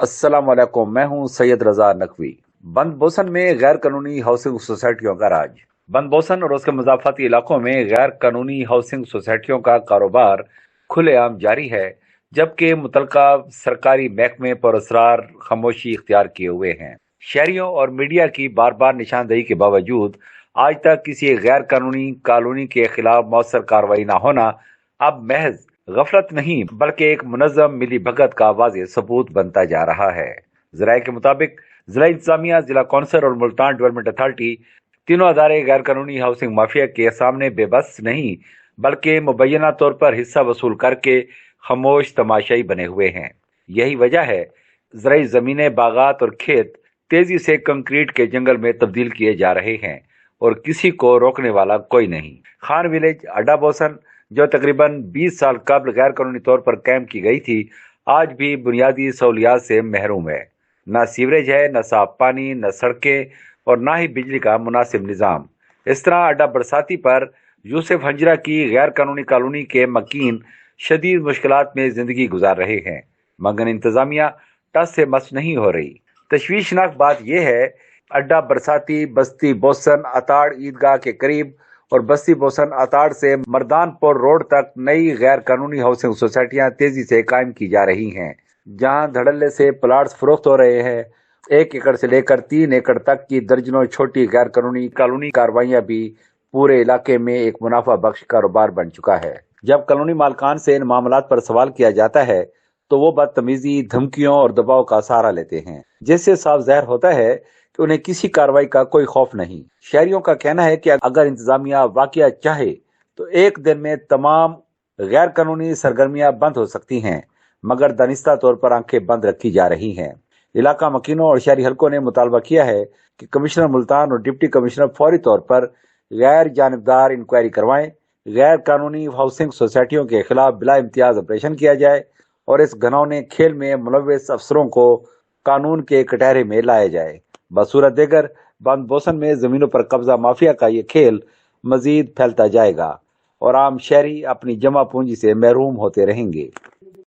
अस्सलाम वालेकुम। मैं हूं सैयद रजा नकवी। बंद बोसन में गैर कानूनी हाउसिंग सोसाइटियों का राज। बंद बोसन और उसके मुजाफाती इलाकों में गैर कानूनी हाउसिंग सोसाइटियों का कारोबार खुलेआम जारी है, जबकि मुतलका सरकारी महकमे पुरअसरार खामोशी इख्तियार किए हुए हैं। शहरियों और मीडिया की बार बार निशानदेही के बावजूद आज तक किसी गैर कानूनी कॉलोनी के खिलाफ मौसर कार्रवाई न होना अब महज गफलत नहीं बल्कि एक मुनज़्ज़म मिली भगत का वाज़ेह सबूत बनता जा रहा है। ज़राए के मुताबिक जिला इंतजामिया, जिला कौंसिल और मुल्तान डेवलपमेंट अथॉरिटी तीनों अदारे गैर कानूनी हाउसिंग माफिया के सामने बेबस नहीं बल्कि मुबैना तौर पर हिस्सा वसूल करके खामोश तमाशाई बने हुए हैं। यही वजह है ज़राई ज़मीनें, बागात और खेत तेजी से कंक्रीट के जंगल में तब्दील किए जा रहे हैं और किसी को रोकने वाला कोई नहीं। खान विलेज अड्डा बोसन, जो तकरीबन 20 साल कबल गैर कानूनी तौर पर कायम की गई थी, आज भी बुनियादी सहूलियात से महरूम है। न सीवरेज है, न साफ पानी, न सड़कें और न ही बिजली का मुनासिब निज़ाम। इस तरह अड्डा बरसाती पर यूसुफ हंजरा की गैर कानूनी कॉलोनी के मकीन शदीद मुश्किलात में जिंदगी गुजार रहे हैं, मगर इंतजामिया टस से मस नहीं हो रही। तशवीशनाक बात यह है, अड्डा बरसाती बस्ती बोसन अताड़ ईदगाह के करीब और बस्ती बोसन अताड़ से मर्दानपुर रोड तक नई गैर कानूनी हाउसिंग सोसाइटियां तेजी से कायम की जा रही हैं, जहां धड़ल्ले से प्लाट्स फरोख्त हो रहे हैं। 1 एकड़ से लेकर 3 एकड़ तक की दर्जनों छोटी गैर कानूनी कॉलोनी कार्रवाइयां भी पूरे इलाके में एक मुनाफा बख्श कारोबार बन चुका है। जब कॉलोनी मालकान से इन मामलात पर सवाल किया जाता है तो वो बदतमीजी, धमकियों और दबाव का सहारा लेते हैं, जिससे साफ ज़ाहिर होता है कि उन्हें किसी कार्रवाई का कोई खौफ नहीं। शहरियों का कहना है कि अगर इंतजामिया वाकया चाहे तो एक दिन में तमाम गैर कानूनी सरगर्मियां बंद हो सकती हैं, मगर दानिस्ता तौर पर आंखें बंद रखी जा रही हैं। इलाका मकीनों और शहरी हलकों ने मुतालबा किया है कि कमिश्नर मुल्तान और डिप्टी कमिश्नर फौरी तौर पर गैर जानिबदार इंक्वायरी करवाएं, गैर कानूनी हाउसिंग सोसाइटियों के खिलाफ बिला इम्तियाज ऑपरेशन किया जाए और इस घनौने खेल में मुलव्वस अफसरों को कानून के कटहरे में लाया जाए। बसूरत देगर बंद बोसन में जमीनों पर कब्जा माफिया का ये खेल मजीद फैलता जाएगा और आम शहरी अपनी जमा पूंजी से महरूम होते रहेंगे।